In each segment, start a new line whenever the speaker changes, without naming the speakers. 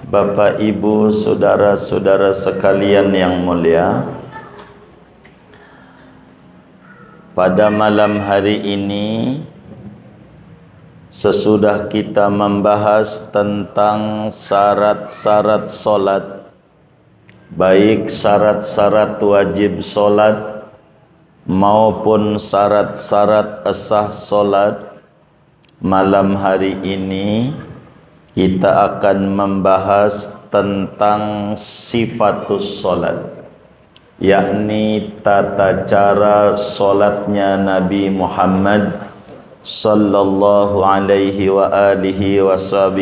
Bapak, Ibu, saudara-saudara sekalian yang mulia, pada malam hari ini sesudah kita membahas tentang syarat-syarat solat, baik syarat-syarat wajib solat maupun syarat-syarat sah solat, malam hari ini kita akan membahas tentang sifatus solat, yakni tata cara solatnya Nabi Muhammad sallallahu alaihi wa alihi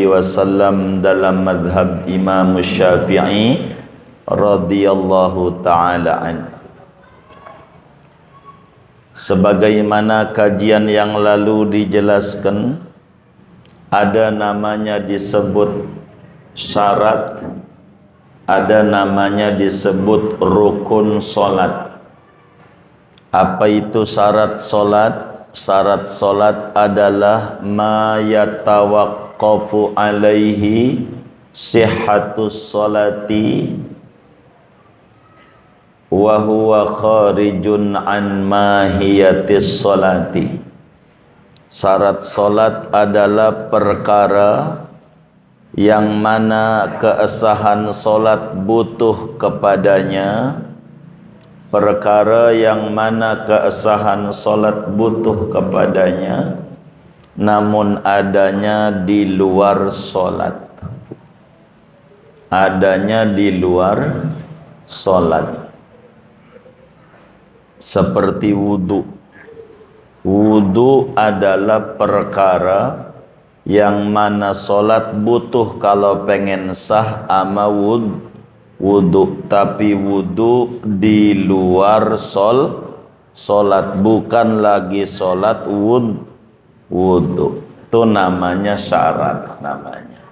wasallam dalam madhab Imam Syafi'i radhiyallahu ta'ala anhu. Sebagaimana kajian yang lalu dijelaskan, ada namanya disebut syarat, ada namanya disebut rukun solat. Apa itu syarat solat? Syarat solat adalah ma yatawaqqafu alaihi sihhatus solati wa huwa kharijun an mahiyatis solati. Syarat solat adalah perkara yang mana keasahan solat butuh kepadanya, perkara yang mana keasahan solat butuh kepadanya, namun adanya di luar solat. Adanya di luar solat. Seperti wudu. Wudu adalah perkara yang mana solat butuh kalau pengen sah ama wudu, tapi wudu di luar solat, bukan lagi solat wudu. Itu namanya syarat namanya.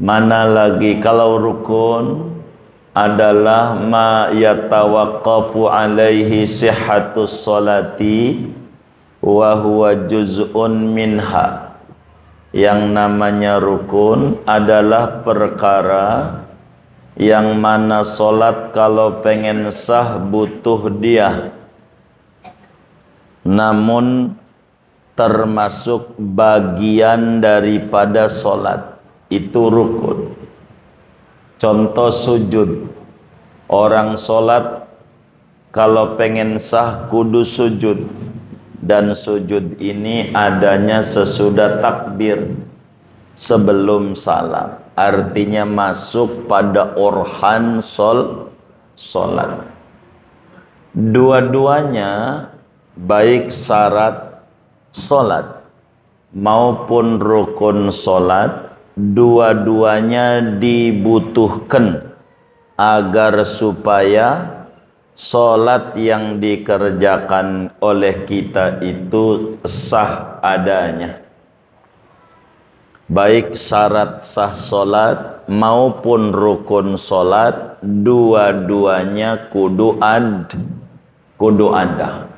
Mana lagi kalau rukun adalah ma yatawaqqafu alaihi sihhatus solati wa huwa juz'un minha. Yang namanya rukun adalah perkara yang mana solat kalau pengen sah butuh dia, namun termasuk bagian daripada solat. Itu rukun. Contoh sujud. Orang solat kalau pengen sah kudu sujud, dan sujud ini adanya sesudah takbir, sebelum salam. Artinya masuk pada orhan solat. Dua-duanya baik syarat solat maupun rukun solat, dua-duanya dibutuhkan agar supaya solat yang dikerjakan oleh kita itu sah adanya. Baik syarat sah solat maupun rukun solat, dua-duanya kudu ada.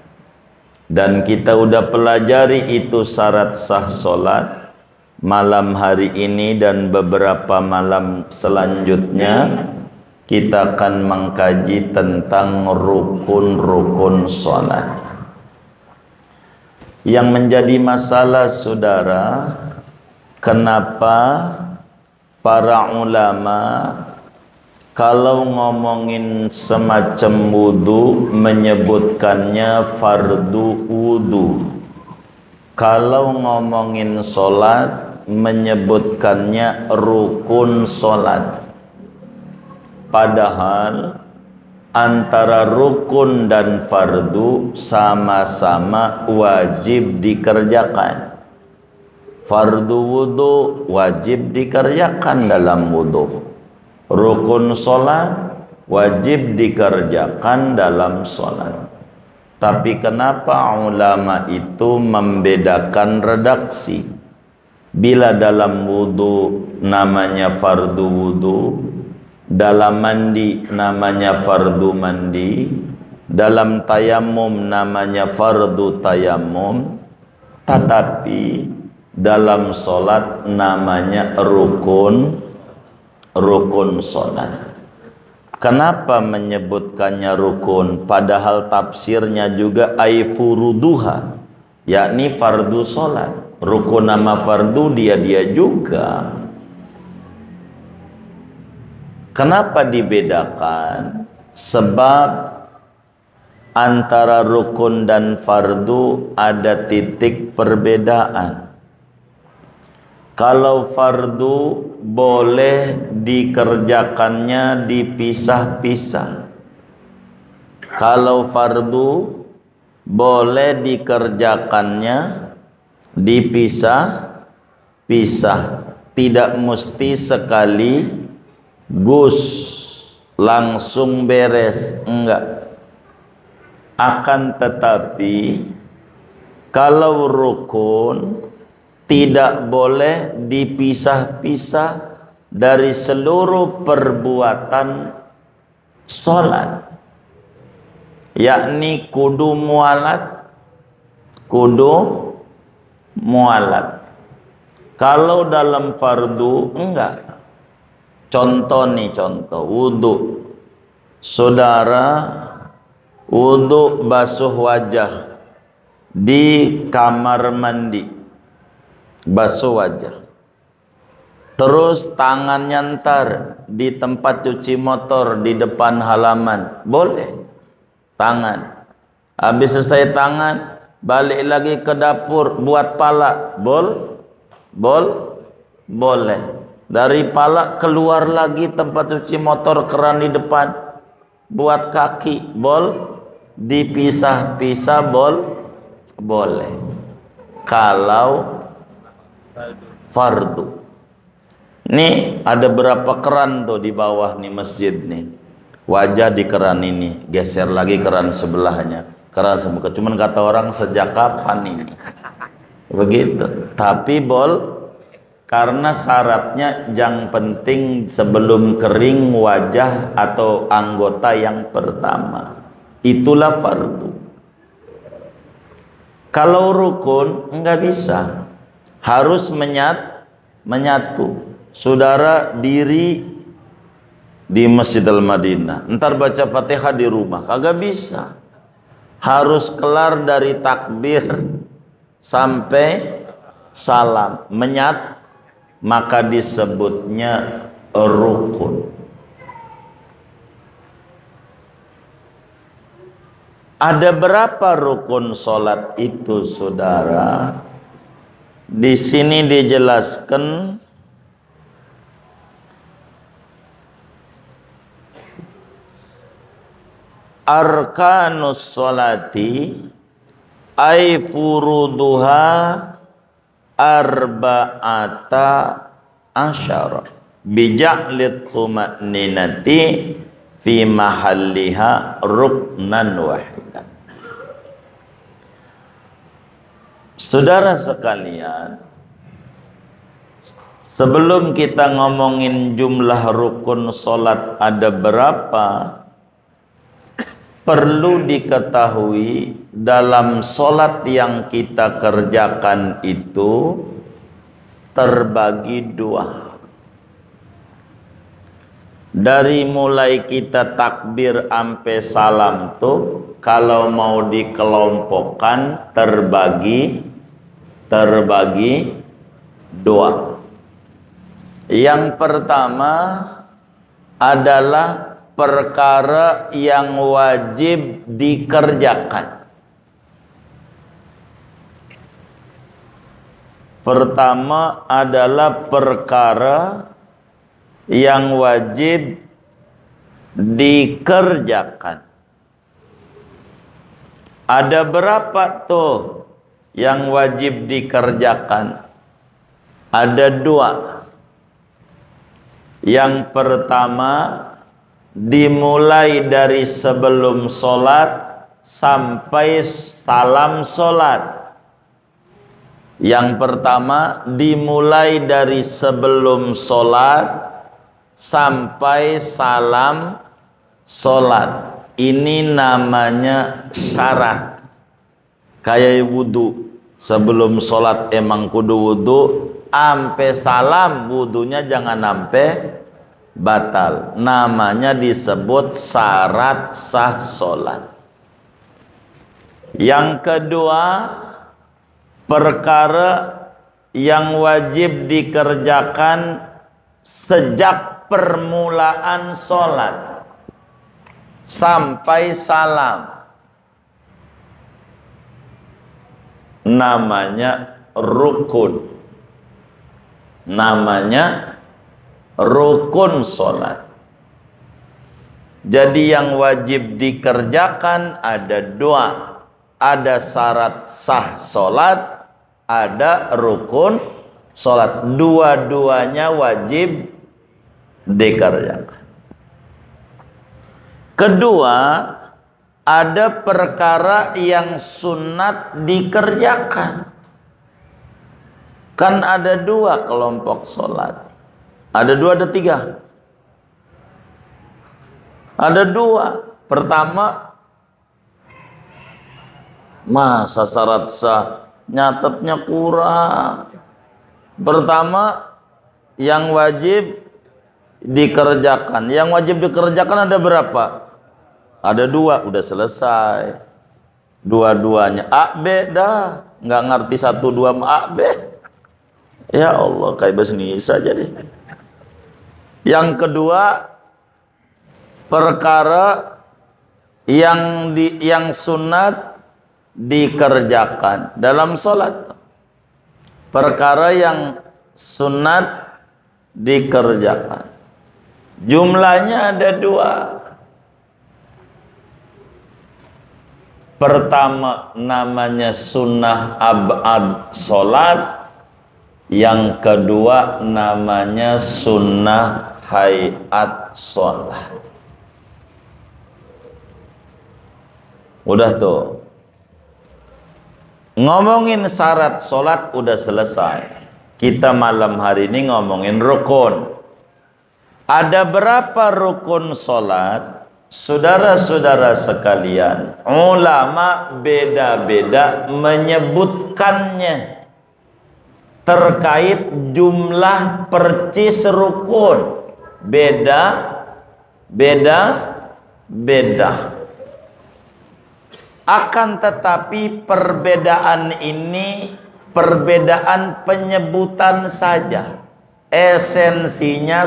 Dan kita udah pelajari itu syarat sah solat malam hari ini, dan beberapa malam selanjutnya kita akan mengkaji tentang rukun-rukun sholat. Yang menjadi masalah saudara, kenapa para ulama kalau ngomongin semacam wudu menyebutkannya fardu wudu, kalau ngomongin sholat menyebutkannya rukun sholat. Padahal antara rukun dan fardu sama-sama wajib dikerjakan. Fardu wudu wajib dikerjakan dalam wudu. Rukun sholat wajib dikerjakan dalam sholat. Tapi kenapa ulama itu membedakan redaksi? Bila dalam wudu namanya fardu wudu, dalam mandi namanya fardu mandi, dalam tayamum namanya fardu tayamum, tetapi dalam sholat namanya rukun sholat. Kenapa menyebutkannya rukun? Padahal tafsirnya juga ay furuduha, yakni fardu sholat. Rukun nama fardu dia juga. Kenapa dibedakan? Sebab antara rukun dan fardu ada titik perbedaan. Kalau fardu boleh dikerjakannya dipisah-pisah. Kalau fardu boleh dikerjakannya dipisah-pisah. Tidak mesti sekali gus langsung beres, enggak. Akan tetapi kalau rukun tidak boleh dipisah-pisah dari seluruh perbuatan sholat, yakni kudu mualat. Kalau dalam fardu enggak. Contoh wudhu. Saudara wudhu basuh wajah di kamar mandi, basuh wajah. Terus tangannya ntar di tempat cuci motor di depan halaman, boleh. Tangan. Habis selesai tangan, balik lagi ke dapur buat pala, boleh. Dari pala keluar lagi tempat cuci motor, keran di depan, buat kaki, dipisah-pisah, boleh. Kalau fardu. Nih ada berapa keran tuh di bawah nih masjid nih. Wajah di keran ini, geser lagi keran sebelahnya. Keran sebelah. Cuman kata orang sejak kapan ini? Begitu. Tapi karena syaratnya yang penting sebelum kering wajah atau anggota yang pertama. Itulah fardu. Kalau rukun enggak bisa. Harus menyatu. Saudara diri di Masjid Al-Madinah, ntar baca Fatihah di rumah, kagak bisa. Harus kelar dari takbir sampai salam, maka disebutnya rukun. Ada berapa rukun sholat itu, saudara? Di sini dijelaskan arkanus sholati ay furuduha arba'ata asyara bija'lit tuma'ninati fi mahalliha ruknan wahidan. Saudara sekalian, sebelum kita ngomongin jumlah rukun sholat ada berapa, perlu diketahui dalam sholat yang kita kerjakan itu terbagi dua. Dari mulai kita takbir sampai salam tuh kalau mau dikelompokkan terbagi dua. Yang pertama adalah perkara yang wajib dikerjakan. Pertama adalah perkara yang wajib dikerjakan. Ada berapa tuh yang wajib dikerjakan? Ada dua. Yang pertama dimulai dari sebelum sholat sampai salam sholat. Yang pertama dimulai dari sebelum sholat sampai salam sholat. Ini namanya syarat. Kayak wudhu, Sebelum sholat emang kudu wudu, ampe salam wudunya jangan ampe batal. Namanya disebut syarat sah sholat. Yang kedua, perkara yang wajib dikerjakan sejak permulaan sholat sampai salam, namanya rukun. Namanya rukun sholat. Jadi yang wajib dikerjakan ada dua. Ada syarat sah sholat, ada rukun sholat. Dua-duanya wajib dikerjakan. Kedua, ada perkara yang sunat dikerjakan. Kan ada dua kelompok sholat. Ada dua, ada tiga. Ada dua. Pertama, masa syarat sah nyatetnya kurang. Pertama, yang wajib dikerjakan. Yang wajib dikerjakan ada berapa? Ada dua, udah selesai. Dua-duanya A, B dah. Nggak ngerti satu dua A, B. Ya Allah, kayak bahasa Indonesia jadi. Yang kedua, perkara yang sunat dikerjakan dalam sholat. Perkara yang sunat dikerjakan. Jumlahnya ada dua. Pertama namanya sunnah abad sholat. Yang kedua namanya sunnah hayat sholat. Udah tuh. Ngomongin syarat sholat udah selesai. Kita malam hari ini ngomongin rukun. Ada berapa rukun sholat? Saudara-saudara sekalian, ulama beda-beda menyebutkannya terkait jumlah percis rukun. Beda. Akan tetapi perbedaan ini perbedaan penyebutan saja. Esensinya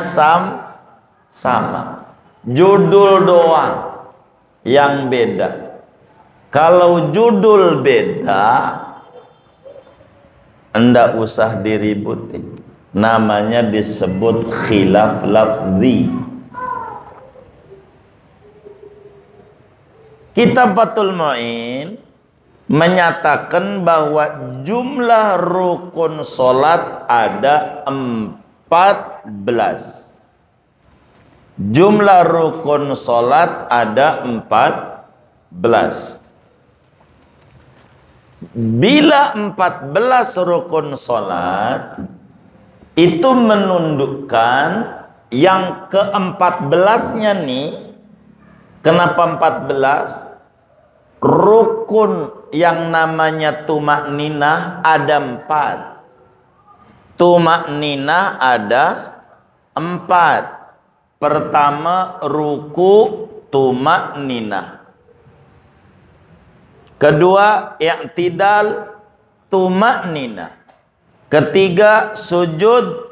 sama. Judul doang yang beda. Kalau judul beda, enggak usah diributin. Namanya disebut khilaf lafzi. Kitab Fathul Mu'in menyatakan bahwa jumlah rukun sholat ada 14. Jumlah rukun sholat ada 14. Bila 14 rukun sholat itu menundukkan yang ke-14-nya nih. Kenapa 14? Rukun yang namanya tumakninah ada 4. Tumakninah ada 4. Pertama ruku tumakninah. Kedua i'tidal tumakninah. Ketiga sujud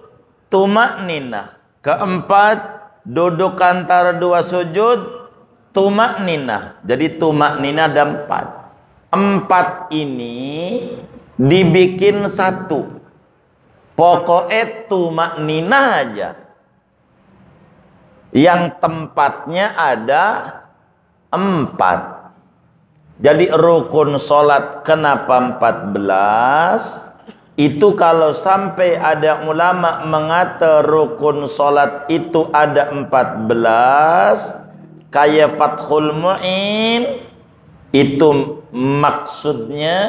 tumakninah. Keempat duduk antara dua sujud tumakninah. Jadi tumakninah ada 4. 4 ini dibikin satu. Pokoknya tumakninah aja. Yang tempatnya ada 4. Jadi rukun sholat kenapa 14? Itu kalau sampai ada ulama mengata rukun sholat itu ada 14, kayak Fathul Mu'in, itu maksudnya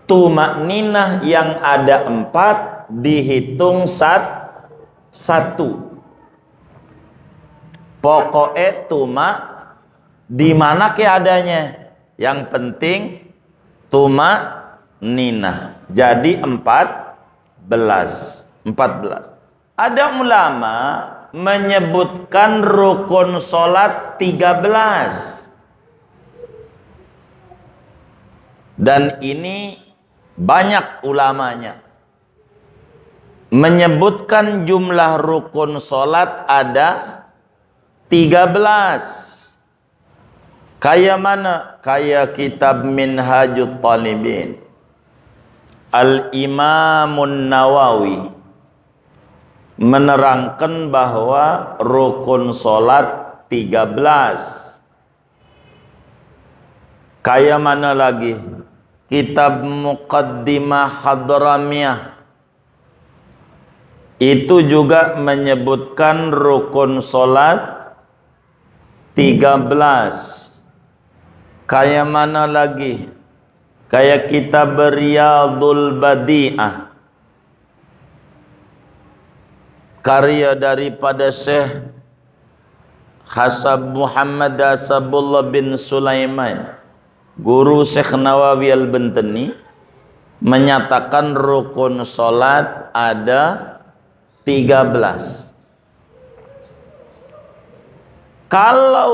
tumakninah yang ada 4 dihitung 1. Pokoknya tumak di mana ke adanya. Yang penting nina. Jadi 14. Ada ulama menyebutkan rukun solat 13. Dan ini banyak ulamanya menyebutkan jumlah rukun solat ada 13. Kayak mana? Kayak kitab Minhajut Talibin Al-Imamun Nawawi menerangkan bahwa rukun solat 13. Kayak mana lagi? Kitab Muqaddimah Hadramiyah itu juga menyebutkan rukun solat 13. Kayak mana lagi? Kayak kitab Riyadul Badi'ah, karya daripada Syekh Muhammad Hasabullah bin Sulaiman, guru Syekh Nawawi Al-Bantani, menyatakan rukun solat ada 13. Kalau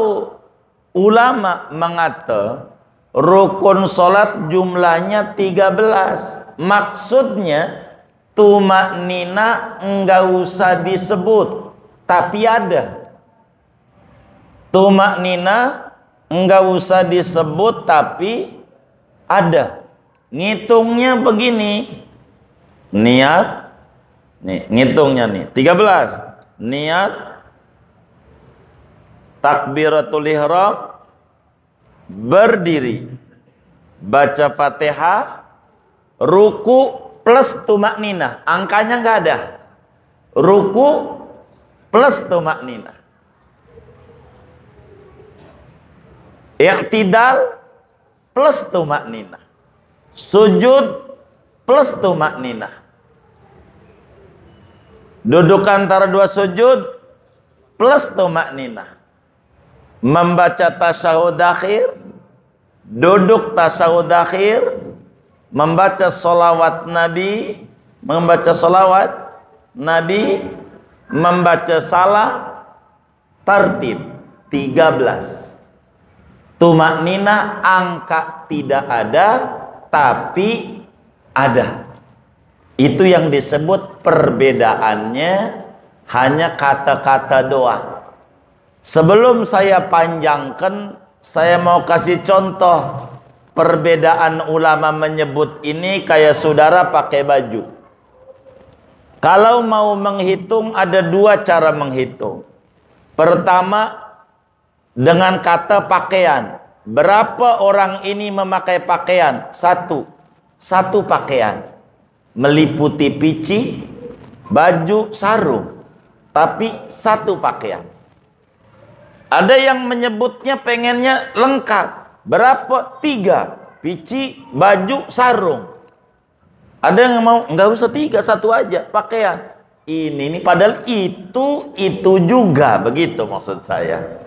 ulama mengata rukun solat jumlahnya 13, maksudnya tumaknina enggak usah disebut, tapi ada. Tumaknina enggak usah disebut, tapi ada. Ngitungnya begini, niat, nih ngitungnya nih 13, niat, takbiratul ihram, berdiri, baca Fatihah, ruku plus tumaknina. Angkanya nggak ada. Ruku plus tumaknina. I'tidal plus tumaknina. Sujud plus tumaknina. Duduk antara dua sujud plus tumaknina. Membaca tasyahud akhir, duduk tasyahud akhir, membaca solawat Nabi, membaca solawat Nabi, membaca salam, tertib 13. Tumaknina angka tidak ada, tapi ada. Itu yang disebut perbedaannya hanya kata-kata doang. Sebelum saya panjangkan, saya mau kasih contoh perbedaan ulama menyebut ini kayak saudara pakai baju. Kalau mau menghitung ada dua cara menghitung. Pertama dengan kata pakaian. Berapa orang ini memakai pakaian? Satu pakaian. Meliputi pici, baju, sarung. Tapi satu pakaian. Ada yang menyebutnya pengennya lengkap. Berapa? 3. Pici, baju, sarung. Ada yang mau nggak usah 3, 1 aja pakaian. Ini padahal itu juga, begitu maksud saya.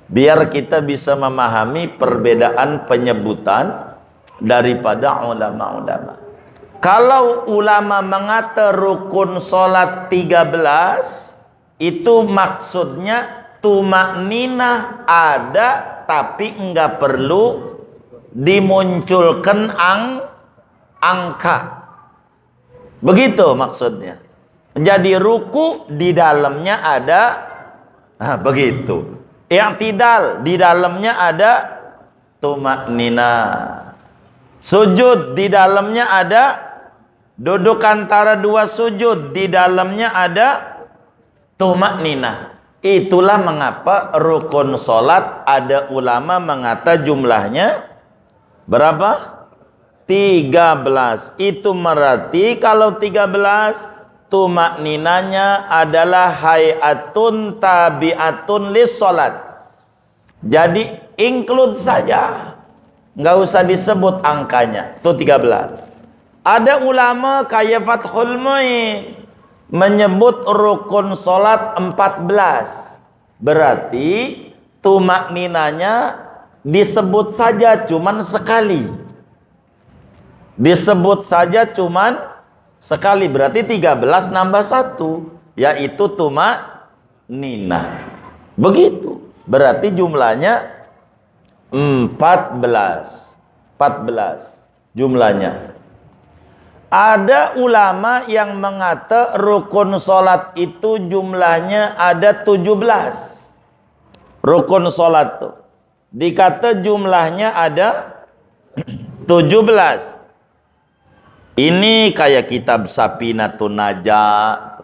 Biar kita bisa memahami perbedaan penyebutan daripada ulama-ulama. Kalau ulama mengata rukun solat 13, itu maksudnya tumakninah ada, tapi enggak perlu dimunculkan angka. Begitu maksudnya. Jadi ruku di dalamnya ada, begitu. I'tidal di dalamnya ada tumakninah. Sujud di dalamnya ada, duduk antara dua sujud di dalamnya ada tumakninah. Itulah mengapa rukun solat ada ulama mengata jumlahnya berapa? 13. Itu berarti kalau 13 tumakninanya adalah hayatun tabi'atun lis solat. Jadi include saja, nggak usah disebut angkanya. Itu 13. Ada ulama kayak Fathul Mu'in menyebut rukun solat 14. Berarti tumakninanya disebut saja cuman sekali. Disebut saja cuman sekali, berarti 13 nambah 1, yaitu tumak-ninah. Begitu. Berarti jumlahnya 14. 14 jumlahnya. Ada ulama yang mengata rukun solat itu jumlahnya ada 17. Rukun solat tuh dikata jumlahnya ada 17. Ini kayak kitab Safinatun Najah.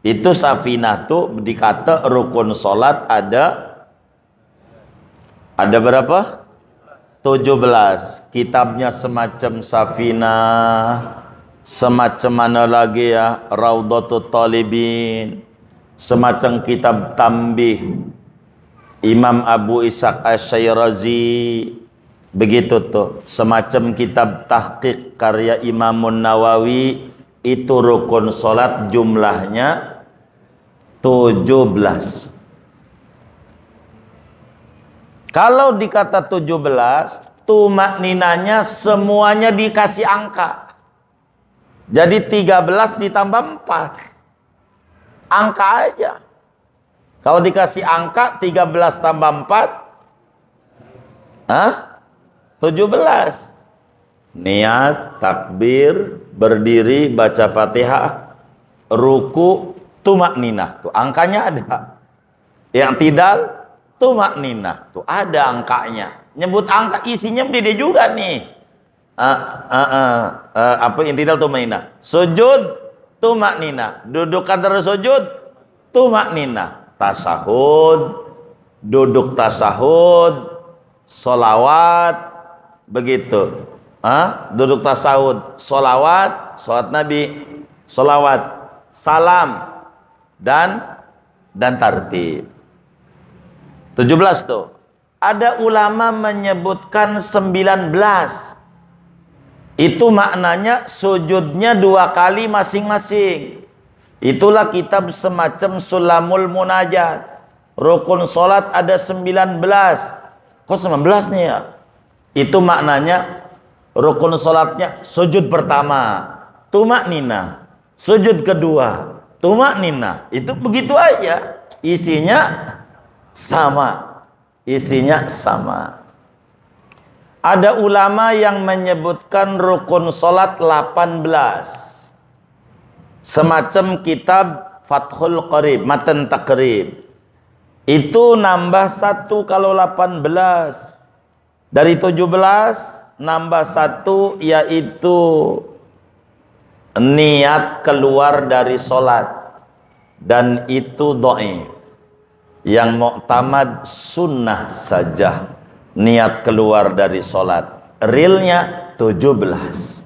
Itu Safinah tuh dikata rukun solat ada berapa? 17. Kitabnya semacam Safinah, semacam mana lagi ya, Raudhatut Talibin, semacam kitab Tambih Imam Abu Ishaq Asy-Syairazi. Begitu tuh, semacam kitab tahqiq karya Imamun Nawawi, itu rukun solat jumlahnya 17. Kalau dikata 17, tumak-ninahnya semuanya dikasih angka. Jadi 13 ditambah 4. Angka aja. Kalau dikasih angka 13 tambah 4, 17. Niat, takbir, berdiri, baca Fatihah, ruku, tumak-ninah. Tuh angkanya ada. Yang tidak, tumak-ninah. Tuh ada angkanya. Nyebut angka, isinya beda juga nih. Apa yang tidak, tumak-ninah. Sujud, tumak-ninah. Duduk antara sujud, tumak-ninah. Tasahud, duduk tasahud, solawat, begitu. Duduk tasawuf, solawat, sholat Nabi, solawat, salam, dan tartib. 17 tuh. Ada ulama menyebutkan 19. Itu maknanya sujudnya 2 kali masing-masing. Itulah kitab semacam Sulamul Munajat. Rukun sholat ada 19. Kok 19 nih ya? Itu maknanya rukun sholatnya sujud pertama tumak-ninah, sujud kedua tumak-ninah. Itu begitu aja, isinya sama. Ada ulama yang menyebutkan rukun sholat 18. Semacam kitab Fathul Qarib, Matan Taqrib. Itu nambah 1 kalau 18. Dari 17 nambah 1, yaitu niat keluar dari sholat. Dan itu dhaif. Yang muktamad sunnah saja niat keluar dari sholat. Realnya 17.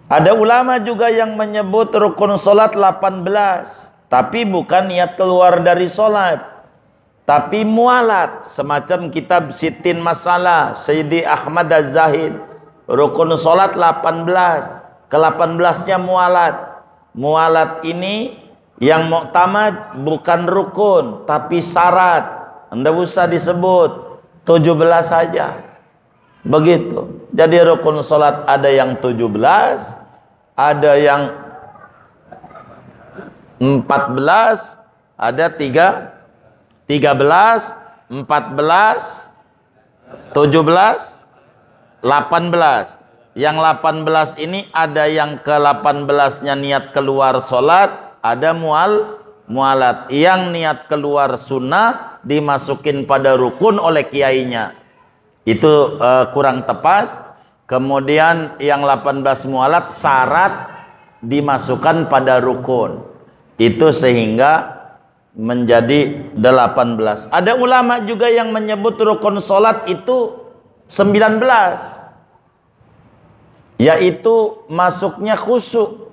Ada ulama juga yang menyebut rukun sholat 18. Tapi bukan niat keluar dari sholat, tapi mualat. Semacam kitab Sittin Masalah Sayyidi Ahmad Az-Zahid. Rukun sholat 18. Ke-18-nya mualat. Mualat ini yang muktamad bukan rukun, tapi syarat. Anda usah disebut, 17 saja. Begitu. Jadi rukun sholat ada yang 17, ada yang 14, ada 13, 14, 17, 18. Yang 18 ini ada yang ke-18-nya niat keluar sholat, ada mualat. Yang niat keluar sunnah dimasukin pada rukun oleh kiainya. Itu kurang tepat. Kemudian yang 18 mualat syarat dimasukkan pada rukun. Itu sehingga menjadi 18. Ada ulama juga yang menyebut rukun sholat itu 19, yaitu masuknya khusyuk.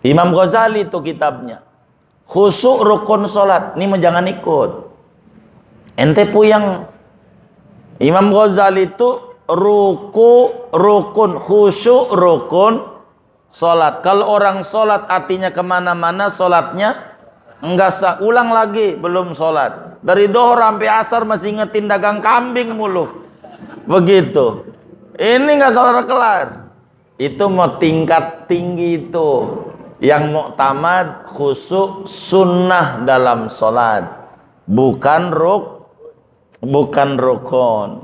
Imam Ghazali itu kitabnya khusyuk rukun sholat. Ini mau jangan ikut ente puyang. Imam Ghazali itu rukun khusyuk rukun sholat. Kalau orang sholat hatinya kemana-mana, sholatnya enggak sah. Ulang lagi, belum sholat. Dari dohor sampai asar masih ingetin dagang kambing mulu. Begitu. Ini nggak kelar-kelar. Itu mau tingkat tinggi itu. Yang muktamad khusyuk sunnah dalam sholat. Bukan rukun.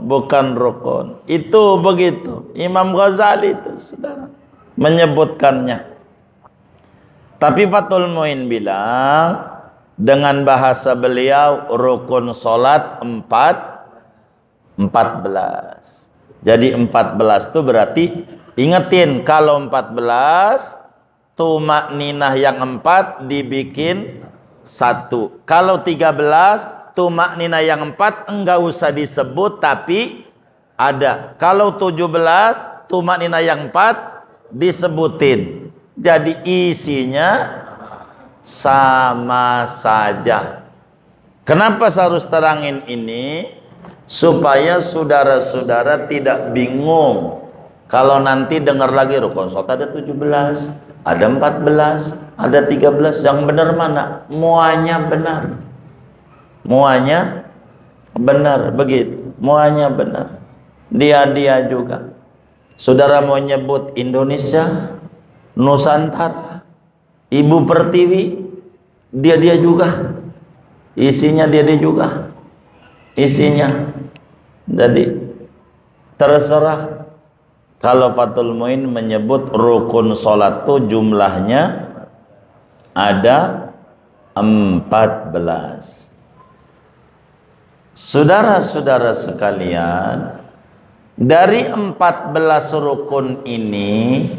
Itu begitu. Imam Ghazali itu, saudara, menyebutkannya. Tapi Fathul Muin bilang, dengan bahasa beliau, rukun sholat 14. Jadi 14 itu berarti, ingetin, kalau 14 tumakninah yang 4 dibikin 1. Kalau 13 tumakninah yang 4 enggak usah disebut tapi ada. Kalau 17 tumakninah yang 4 disebutin. Jadi isinya sama saja. Kenapa saya harus terangin ini? Supaya saudara-saudara tidak bingung. Kalau nanti dengar lagi rukun sholat ada 17, ada 14, ada 13, yang benar mana? Muanya benar. Muanya benar, begitu. Muanya benar. Dia juga. Saudara mau nyebut Indonesia, Nusantara, Ibu Pertiwi, dia juga. Isinya dia juga. Isinya. Jadi terserah. Kalau Fathul Muin menyebut rukun sholat itu jumlahnya ada 14. Saudara-saudara sekalian, dari 14 rukun ini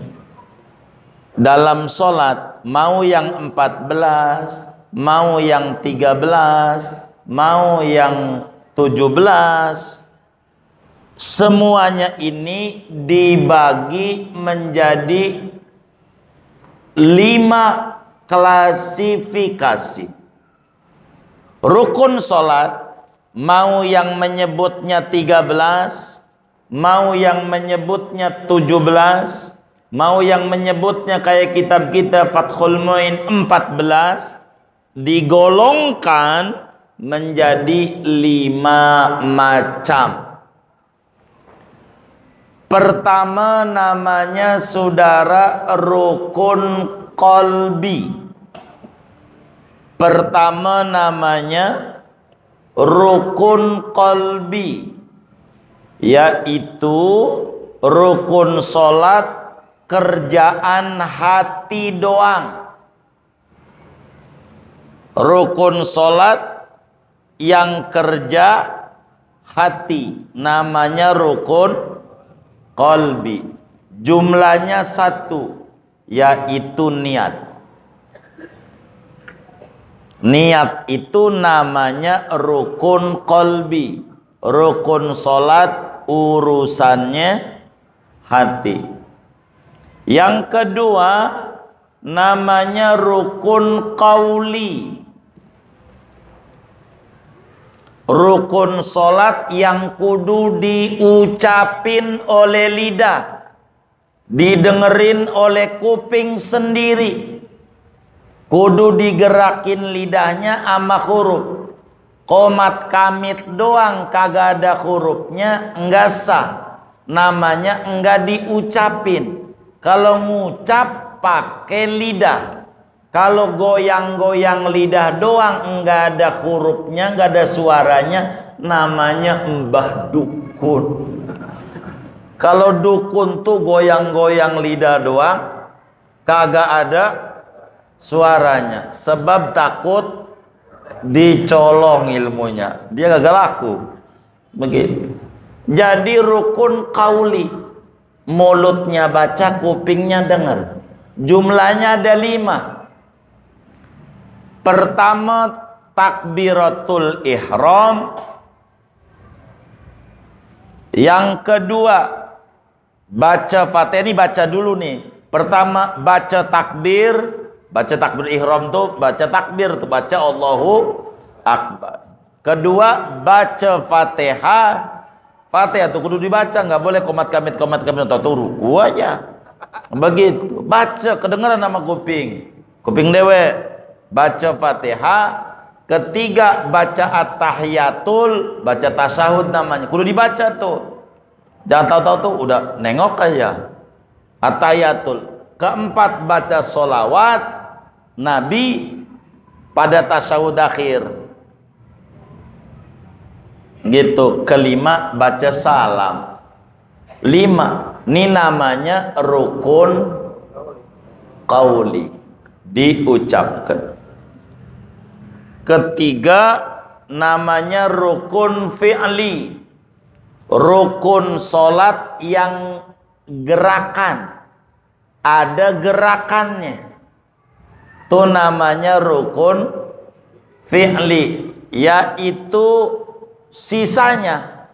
dalam sholat, mau yang 14, mau yang 13, mau yang 17, semuanya ini dibagi menjadi 5 klasifikasi. Rukun sholat, mau yang menyebutnya 13, mau yang menyebutnya 17, mau yang menyebutnya kayak kitab kita Fathul Muin 14, digolongkan menjadi 5 macam. Pertama namanya saudara rukun qalbi. Pertama namanya rukun qalbi, yaitu rukun sholat kerjaan hati doang. Rukun sholat yang kerja hati namanya rukun qalbi. Jumlahnya 1, yaitu niat. Niat itu namanya rukun qalbi. Rukun sholat urusannya hati. Yang kedua namanya rukun qauli. Rukun sholat yang kudu diucapin oleh lidah, didengerin oleh kuping sendiri, kudu digerakin lidahnya sama huruf. Qomat kamit doang kagak ada hurufnya, enggak sah. Namanya enggak diucapin. Kalau ngucap pakai lidah. Kalau goyang-goyang lidah doang, enggak ada hurufnya, enggak ada suaranya, namanya mbah dukun. Kalau dukun tuh goyang-goyang lidah doang, kagak ada suaranya, sebab takut dicolong ilmunya, dia kagak laku. Begitu. Jadi rukun qauli, mulutnya baca, kupingnya dengar. Jumlahnya ada 5. Pertama takbiratul ihram. Yang kedua baca Fatihah. Ini baca dulu nih. Pertama baca takbir. Baca takbir ihram tuh baca takbir tuh, baca Allahu Akbar. Kedua baca Fatihah. Fatihah tuh kudu dibaca, nggak boleh komat kamit atau turu. Aja. Begitu. Baca kedengaran nama kuping. Kuping dewe. Baca Fatihah. Ketiga baca at-tahiyatul, baca tasyahud namanya, kudu dibaca tuh. Jangan tahu-tahu tuh udah nengok aja. Atayatul. Keempat, baca sholawat Nabi pada tasyahud akhir. Gitu. Kelima, baca salam. Lima, ini namanya rukun qauli, diucapkan. Ketiga, namanya rukun fi'li, rukun sholat yang gerakan, ada gerakannya, itu namanya rukun fi'li, yaitu sisanya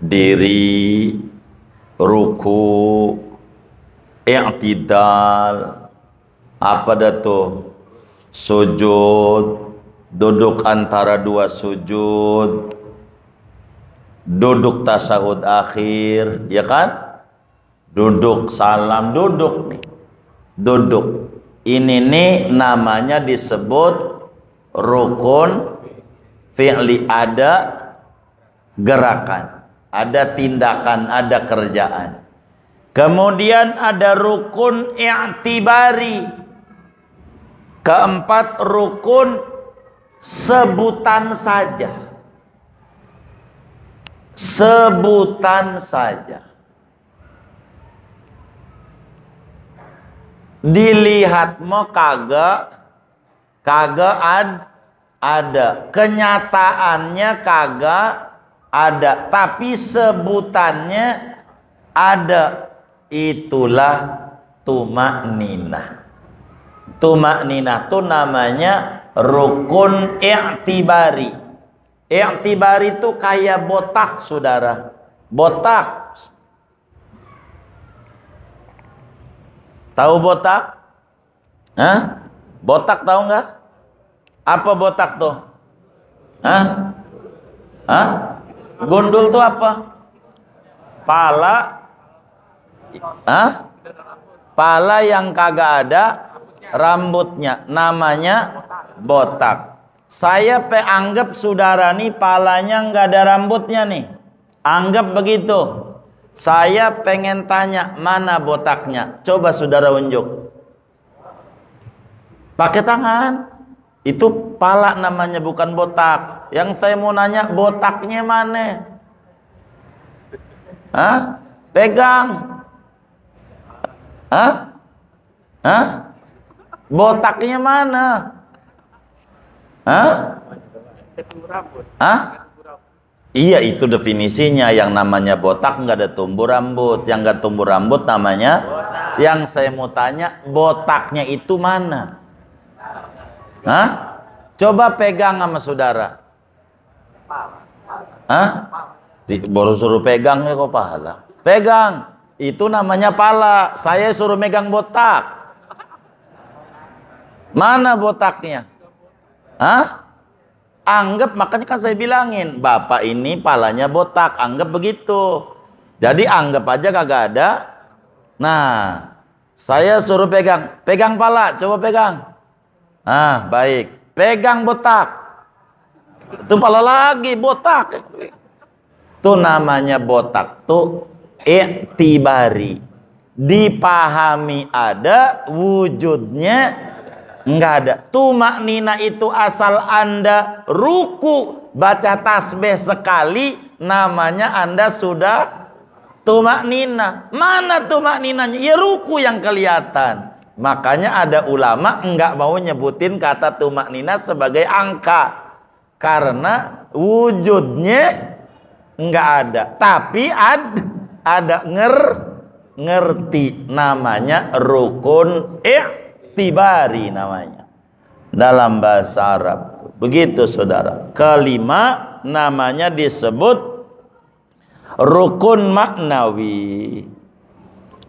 diri, ruku, i'tidal, apa dah tuh, sujud, duduk antara dua sujud, duduk tasyahud akhir, ya kan? Duduk salam, duduk nih, duduk. Ini nih namanya disebut rukun fi'li, ada gerakan, ada tindakan, ada kerjaan. Kemudian ada rukun i'tibari. Keempat, rukun sebutan saja. Sebutan saja. Dilihat mau kagak ada, kenyataannya kagak ada, tapi sebutannya ada. Itulah tumakninah. Tumakninah itu namanya rukun i'tibari. I'tibari itu kayak botak, saudara. Botak. Tahu botak? Hah? Botak tahu nggak? Apa botak tuh? Hah? Hah? Gundul tuh apa? Pala. Hah? Pala yang kagak ada rambutnya, namanya botak. Saya anggap saudara nih palanya nggak ada rambutnya nih. Anggap begitu. Saya pengen tanya, mana botaknya? Coba saudara unjuk. Pakai tangan. Itu pala namanya, bukan botak. Yang saya mau nanya, botaknya mana? Hah? Pegang. Hah? Hah? Botaknya mana? Hah? Hah? Iya, itu definisinya. Yang namanya botak nggak ada tumbuh rambut. Yang nggak tumbuh rambut namanya botak. Yang saya mau tanya, botaknya itu mana? Hah? Coba pegang sama saudara. Hah? Baru suruh pegang ya kok pahala. Pegang. Itu namanya pala. Saya suruh megang botak. Mana botaknya? Hah? Anggap, makanya kan saya bilangin, bapak ini palanya botak, anggap begitu. Jadi anggap aja kagak ada. Nah, saya suruh pegang, pegang pala, coba pegang. Ah, baik, pegang botak. Itu pala lagi botak. Itu namanya botak tuh i'tibari. Dipahami ada, wujudnya enggak ada. Tumaknina itu asal Anda ruku baca tasbih sekali, namanya Anda sudah tumaknina. Mana tumakninanya? Ya ruku yang kelihatan. Makanya ada ulama enggak mau nyebutin kata tumaknina sebagai angka, karena wujudnya enggak ada. Tapi ada ngerti, namanya rukun i'tibari namanya dalam bahasa Arab. Begitu saudara. Kelima namanya disebut rukun maknawi.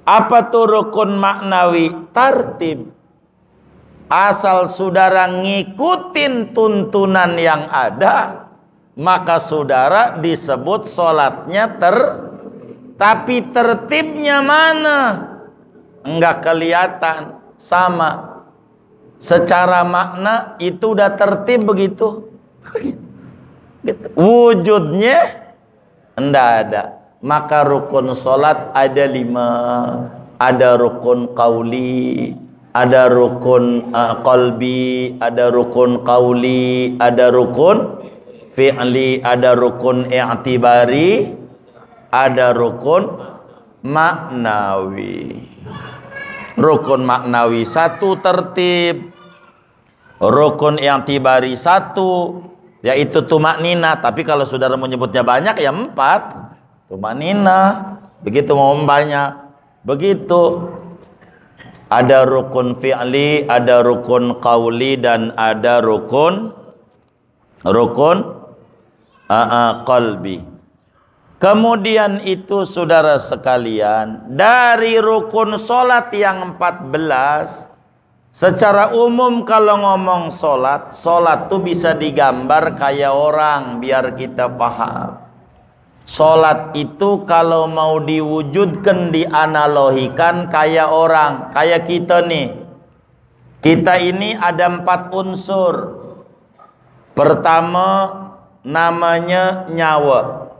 Apa tuh rukun maknawi? Tartib. Asal saudara ngikutin tuntunan yang ada, maka saudara disebut sholatnya tapi tertibnya mana? Enggak kelihatan. Sama secara makna itu udah tertib begitu. Wujudnya Enggak ada. Maka rukun solat ada 5. Ada rukun qauli, ada rukun qalbi, ada rukun qauli, ada rukun fi'li, ada rukun i'tibari, ada rukun maknawi. Rukun maknawi 1 tertib, rukun i'tibari 1 yaitu tumaknina. Tapi kalau saudara menyebutnya banyak ya 4 tumaknina, begitu mau banyak. Begitu. Ada rukun fi'li, ada rukun qauli, dan ada rukun qalbi. Kemudian itu saudara sekalian, dari rukun solat yang 14, secara umum kalau ngomong solat tuh bisa digambar kayak orang biar kita paham. Solat itu kalau mau diwujudkan, dianalogikan kayak orang, kayak kita nih. Kita ini ada 4 unsur. Pertama namanya nyawa.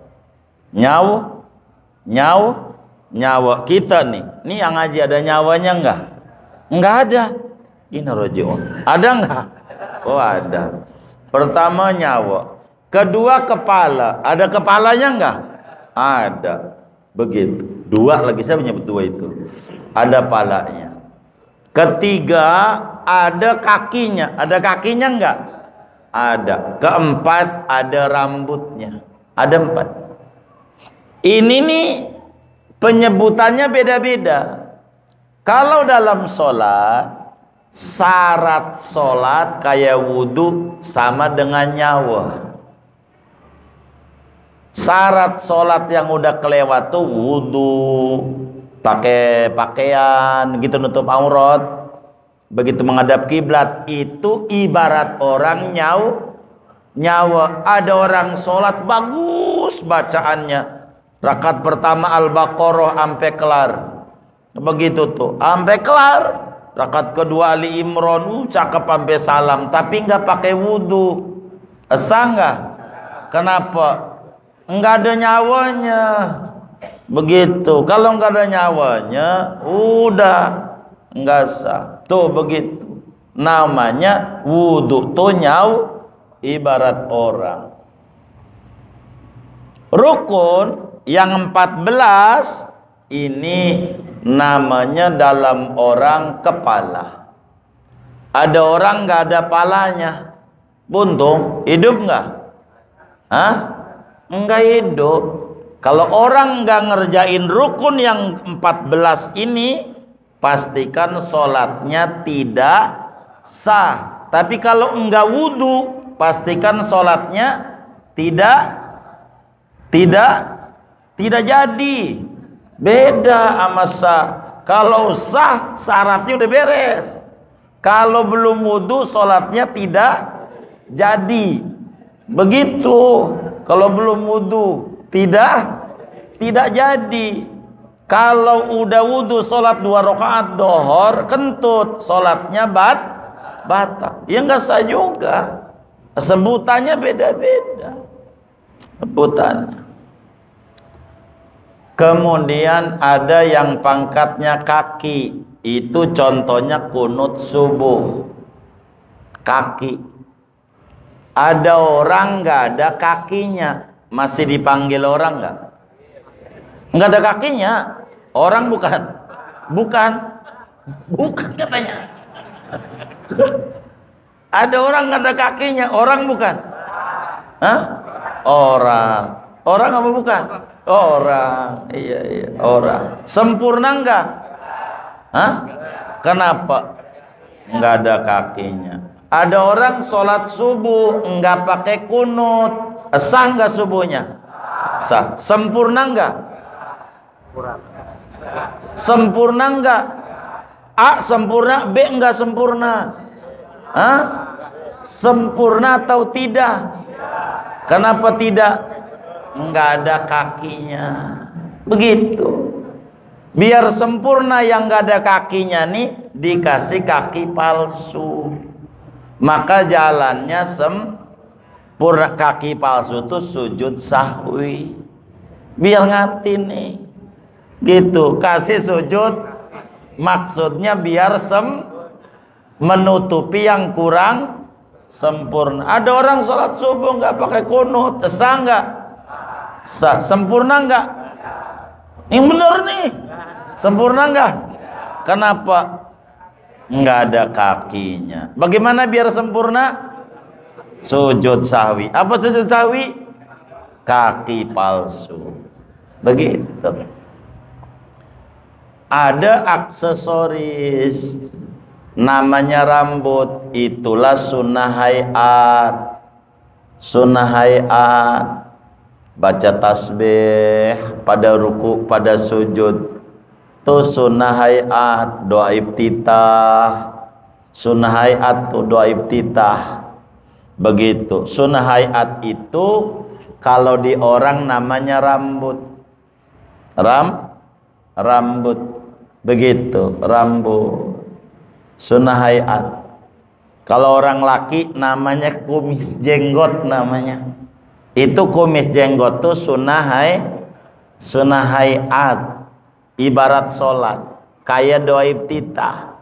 Nyawa. Kita nih yang ngaji ada nyawanya enggak? Enggak ada. Inna-roji'un. Ada enggak? Oh ada. Pertama nyawa. Kedua kepala, ada kepalanya enggak? Ada. Begitu. 2 lagi, saya menyebut 2 itu. Ada palanya. Ketiga ada kakinya. Ada kakinya enggak? Ada. Keempat ada rambutnya. Ada 4. Ini nih penyebutannya beda-beda. Kalau dalam sholat, syarat sholat kayak wudhu sama dengan nyawa. Syarat sholat yang udah kelewat tuh wudhu, pakai pakaian gitu nutup aurat, begitu menghadap kiblat, itu ibarat orang nyawa. Ada orang sholat bagus bacaannya, rakaat pertama Al-Baqarah sampai kelar, begitu tuh sampai kelar. Rakaat kedua Ali Imran, cakep sampai salam, tapi nggak pakai wudhu. Sah nggak? Kenapa? Enggak ada nyawanya. Begitu. Kalau enggak ada nyawanya, udah enggak sah. Tuh begitu. Namanya wudhu tuh ibarat orang. Rukun yang 14 ini namanya dalam orang kepala. Ada orang enggak ada palanya. Buntung, hidup enggak? Hah? Enggak hidup. Kalau orang enggak ngerjain rukun yang 14 ini, pastikan sholatnya tidak sah. Tapi kalau enggak wudhu, pastikan sholatnya tidak jadi. Beda sama sah. Kalau sah, syaratnya udah beres. Kalau belum wudhu, sholatnya tidak jadi. Begitu. Kalau belum wudhu tidak jadi. Kalau udah wudhu sholat 2 rakaat dohor kentut, sholatnya batal. Ya nggak sah juga. Sebutannya beda-beda. Sebutannya. Kemudian ada yang pangkatnya kaki. Itu contohnya kunut subuh. Kaki. Ada orang nggak ada kakinya, masih dipanggil orang nggak? Nggak ada kakinya, orang bukan katanya. Ada orang nggak ada kakinya, orang bukan? Hah? Orang apa bukan? Orang, iya orang. Sempurna nggak? Hah? Kenapa? Nggak ada kakinya. Ada orang sholat subuh enggak pakai kunut, sah enggak subuhnya? Sah. Sempurna enggak? Sempurna enggak? A sempurna, B enggak sempurna. Hah? Sempurna atau tidak? Kenapa tidak? Enggak ada kakinya. Begitu. Biar sempurna yang enggak ada kakinya nih dikasih kaki palsu. Maka jalannya sempurna. Kaki palsu itu sujud sahwi. biar ngerti nih. Gitu, kasih sujud maksudnya biar menutupi yang kurang sempurna. Ada orang sholat subuh nggak pakai kunut, sah nggak? Sah. Sempurna nggak? Yang benar nih, sempurna nggak? Kenapa? Nggak ada kakinya. Bagaimana biar sempurna? Sujud sahwi. Apa sujud sahwi? Kaki palsu. Begitu. Ada aksesoris namanya rambut, itulah sunnah hayat. Sunnah hayat, baca tasbih pada ruku, pada sujud, itu sunnah hayat. Doa iftitah, sunnah hayat tuh doa iftitah. Begitu. Sunnah hayat itu kalau di orang namanya rambut. Rambut. Begitu, rambut. Sunnah hayat. Kalau orang laki namanya kumis jenggot namanya. Itu kumis jenggot tuh sunnah hayat. Ibarat sholat, kayak doa iftitah.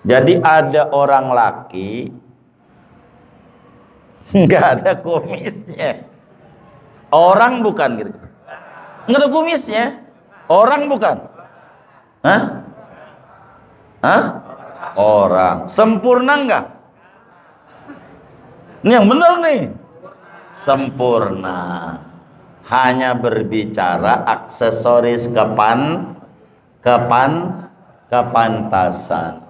Jadi ada orang laki nggak ada kumisnya. Orang bukan gitu. Nggak ada kumisnya. Orang bukan. Hah? Orang. Sempurna nggak? Ini yang benar nih. Sempurna. Hanya berbicara aksesoris kepantasan.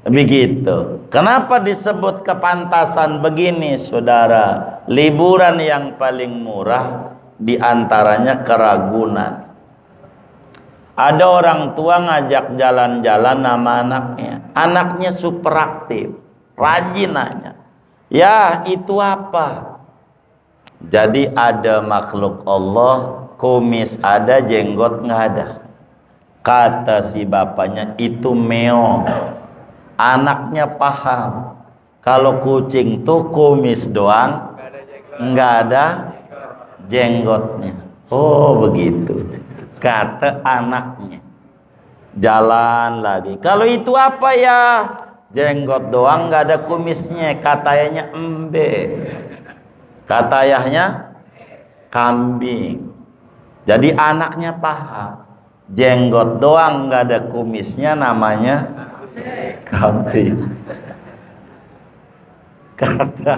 Begitu. Kenapa disebut kepantasan begini, saudara? Liburan yang paling murah diantaranya ke Ragunan. Ada orang tua ngajak jalan-jalan sama anaknya. Anaknya super aktif, rajin nanya. Ya, itu apa? Jadi ada makhluk Allah, kumis ada, jenggot nggak ada. Kata si bapaknya, itu meong. Anaknya paham, kalau kucing tuh kumis doang, nggak ada jenggotnya. Oh begitu, kata anaknya. Jalan lagi. Kalau itu apa ya? Jenggot doang, nggak ada kumisnya. Kata ayahnya embe. Kata ayahnya kambing. Jadi anaknya paham, jenggot doang, nggak ada kumisnya, namanya kambing. Kata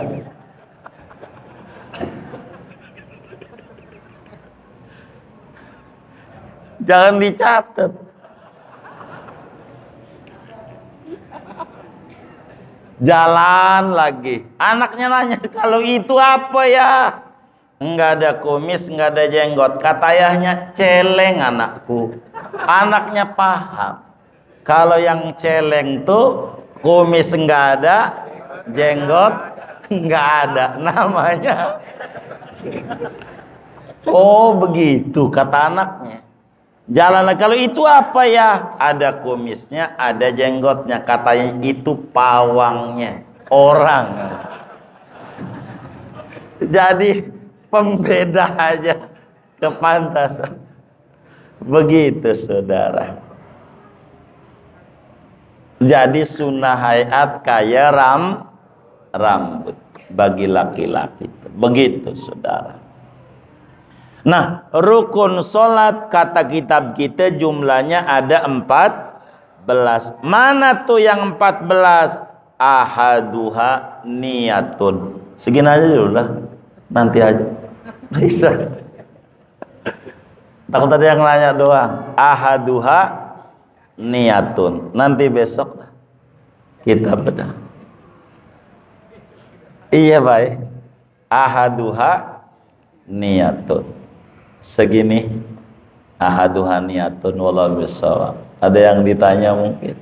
jangan dicatat. Jalan lagi. Anaknya nanya, kalau itu apa ya? Enggak ada kumis, enggak ada jenggot. Kata ayahnya, celeng anakku. Anaknya paham. Kalau yang celeng tuh kumis enggak ada, jenggot enggak ada, namanya. Oh begitu kata anaknya. Jalanlah, kalau itu apa ya? Ada kumisnya, ada jenggotnya. Katanya itu pawangnya, orang. Jadi pembeda aja kepantasan. Begitu saudara. Jadi sunnah hayat kayak rambut bagi laki-laki. Begitu saudara. Nah, rukun sholat kata kitab kita jumlahnya ada 14. Mana tuh yang 14? Ahaduha niyatun. Segini aja dulu lah. Nanti aja. Bisa. Takut ada yang nanya doang. Ahaduha niyatun. Nanti besok kita bedah. Iya baik. Ahaduha niyatun. Segini ahaduha niyatun wallahu bissawab. Ada yang ditanya mungkin?